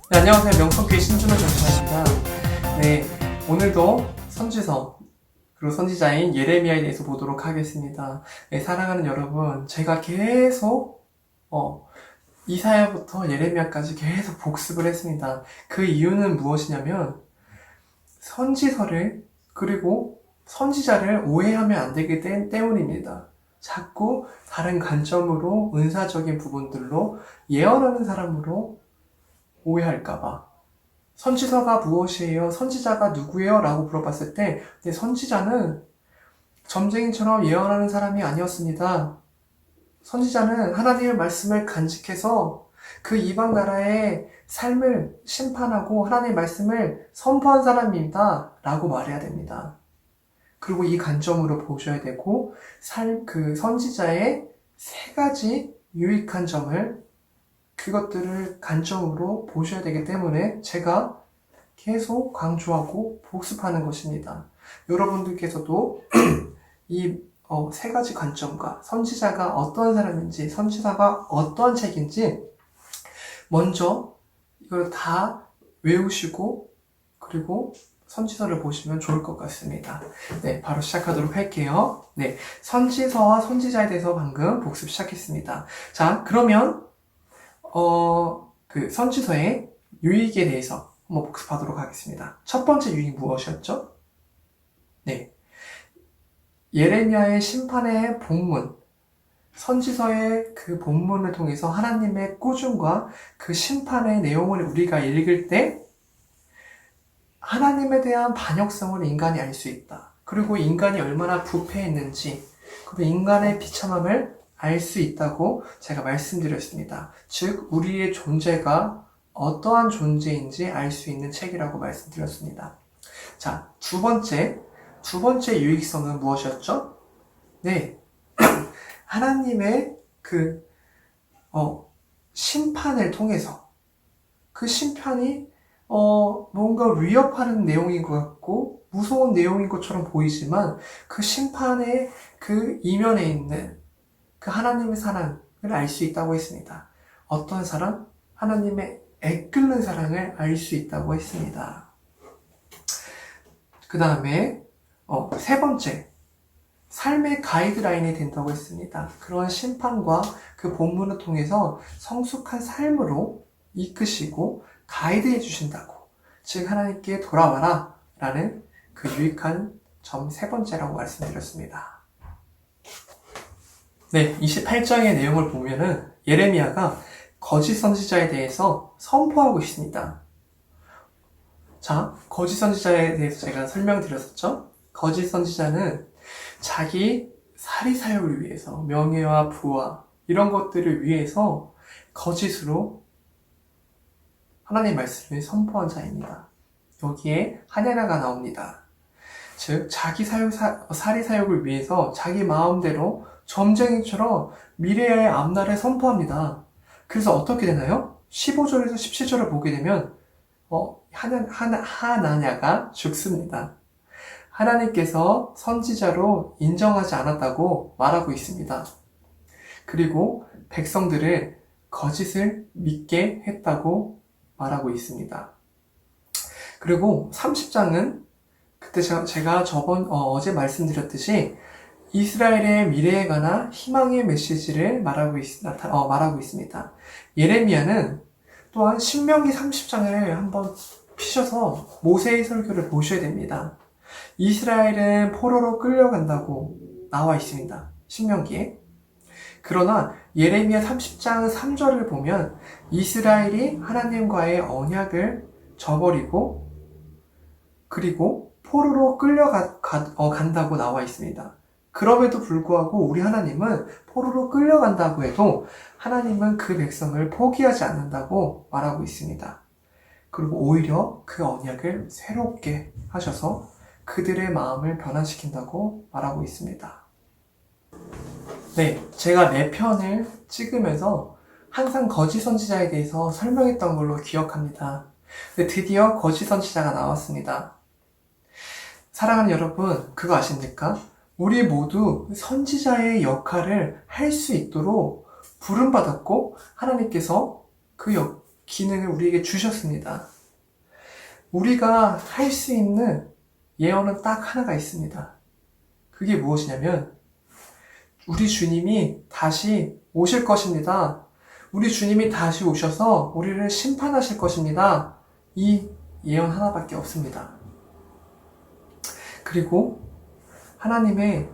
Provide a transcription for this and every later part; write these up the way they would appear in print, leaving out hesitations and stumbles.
네, 안녕하세요. 명성교회 신준호 전사입니다. 네, 오늘도 선지서 그리고 선지자인 예레미야에 대해서 보도록 하겠습니다. 네, 사랑하는 여러분, 제가 계속 이사야부터 예레미야까지 계속 복습을 했습니다. 그 이유는 무엇이냐면 선지서를 그리고 선지자를 오해하면 안 되기 때문입니다. 자꾸 다른 관점으로 은사적인 부분들로 예언하는 사람으로 오해할까봐. 선지서가 무엇이에요? 선지자가 누구예요? 라고 물어봤을 때 선지자는 점쟁이처럼 예언하는 사람이 아니었습니다. 선지자는 하나님의 말씀을 간직해서 그 이방 나라의 삶을 심판하고 하나님의 말씀을 선포한 사람입니다. 라고 말해야 됩니다. 그리고 이 관점으로 보셔야 되고 그 선지자의 세 가지 유익한 점을 그것들을 관점으로 보셔야 되기 때문에 제가 계속 강조하고 복습하는 것입니다. 여러분들께서도 이 세 가지 관점과 선지자가 어떤 사람인지, 선지자가 어떤 책인지 먼저 이걸 다 외우시고 그리고 선지서를 보시면 좋을 것 같습니다. 네, 바로 시작하도록 할게요. 네, 선지서와 선지자에 대해서 방금 복습 시작했습니다. 자, 그러면 그 선지서의 유익에 대해서 한번 복습하도록 하겠습니다. 첫 번째 유익 무엇이었죠? 네. 예레미야의 심판의 본문, 선지서의 그 본문을 통해서 하나님의 꾸중과 그 심판의 내용을 우리가 읽을 때 하나님에 대한 반역성을 인간이 알 수 있다. 그리고 인간이 얼마나 부패했는지, 그리고 인간의 비참함을 알 수 있다고 제가 말씀드렸습니다. 즉, 우리의 존재가 어떠한 존재인지 알 수 있는 책이라고 말씀드렸습니다. 자, 두 번째 유익성은 무엇이었죠? 네. 하나님의 그, 심판을 통해서 그 심판이 뭔가 위협하는 내용인 것 같고 무서운 내용인 것처럼 보이지만 그 심판의 그 이면에 있는 그 하나님의 사랑을 알 수 있다고 했습니다. 어떤 사랑? 하나님의 애끓는 사랑을 알 수 있다고 했습니다. 그 다음에 세 번째, 삶의 가이드라인이 된다고 했습니다. 그런 심판과 그 본문을 통해서 성숙한 삶으로 이끄시고 가이드해 주신다고. 즉 하나님께 돌아와라 라는 그 유익한 점 세 번째라고 말씀드렸습니다. 네, 28장의 내용을 보면은 예레미야가 거짓 선지자에 대해서 선포하고 있습니다. 자, 거짓 선지자에 대해서 제가 설명드렸었죠? 거짓 선지자는 자기 사리사욕을 위해서 명예와 부와 이런 것들을 위해서 거짓으로 하나님의 말씀을 선포한 자입니다. 여기에 하냐나가 나옵니다. 즉 자기 사리사욕을 위해서 자기 마음대로 점쟁이처럼 미래의 앞날을 선포합니다. 그래서 어떻게 되나요? 15절에서 17절을 보게 되면 하나냐가 죽습니다. 하나님께서 선지자로 인정하지 않았다고 말하고 있습니다. 그리고 백성들을 거짓을 믿게 했다고 말하고 있습니다. 그리고 30장은 그때 제가 어제 말씀드렸듯이 이스라엘의 미래에 관한 희망의 메시지를 말하고 있습니다. 예레미야는 또한 신명기 30장을 한번 피셔서 모세의 설교를 보셔야 됩니다. 이스라엘은 포로로 끌려간다고 나와 있습니다. 신명기에. 그러나 예레미야 30장 3절을 보면 이스라엘이 하나님과의 언약을 저버리고 그리고 포로로 끌려간다고 나와 있습니다. 그럼에도 불구하고 우리 하나님은 포로로 끌려간다고 해도 하나님은 그 백성을 포기하지 않는다고 말하고 있습니다. 그리고 오히려 그 언약을 새롭게 하셔서 그들의 마음을 변화시킨다고 말하고 있습니다. 네, 제가 내 편을 찍으면서 항상 거짓 선지자에 대해서 설명했던 걸로 기억합니다. 근데 드디어 거짓 선지자가 나왔습니다. 사랑하는 여러분, 그거 아십니까? 우리 모두 선지자의 역할을 할 수 있도록 부름받았고 하나님께서 기능을 우리에게 주셨습니다. 우리가 할 수 있는 예언은 딱 하나가 있습니다. 그게 무엇이냐면 우리 주님이 다시 오실 것입니다. 우리 주님이 다시 오셔서 우리를 심판하실 것입니다. 이 예언 하나밖에 없습니다. 그리고 하나님의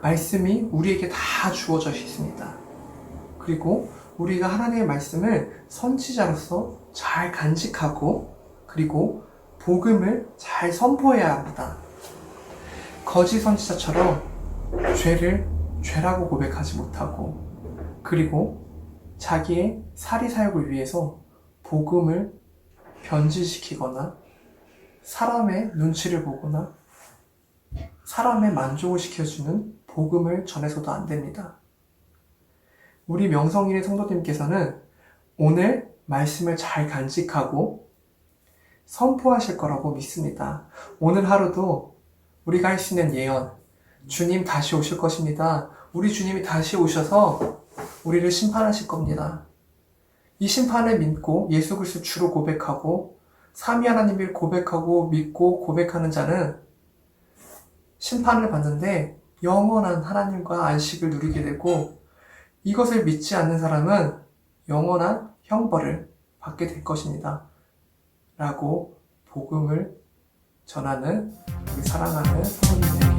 말씀이 우리에게 다 주어져 있습니다. 그리고 우리가 하나님의 말씀을 선지자로서 잘 간직하고 그리고 복음을 잘 선포해야 합니다. 거짓 선지자처럼 죄를 죄라고 고백하지 못하고 그리고 자기의 사리사욕을 위해서 복음을 변질시키거나 사람의 눈치를 보거나 사람의 만족을 시켜주는 복음을 전해서도 안 됩니다. 우리 명성인의 성도님께서는 오늘 말씀을 잘 간직하고 선포하실 거라고 믿습니다. 오늘 하루도 우리가 할 수 있는 예언, 주님 다시 오실 것입니다. 우리 주님이 다시 오셔서 우리를 심판하실 겁니다. 이 심판을 믿고 예수 그리스도 주로 고백하고 삼위 하나님을 고백하고 믿고 고백하는 자는 심판을 받는데 영원한 하나님과 안식을 누리게 되고 이것을 믿지 않는 사람은 영원한 형벌을 받게 될 것입니다. 라고 복음을 전하는 우리 사랑하는 성도님들에게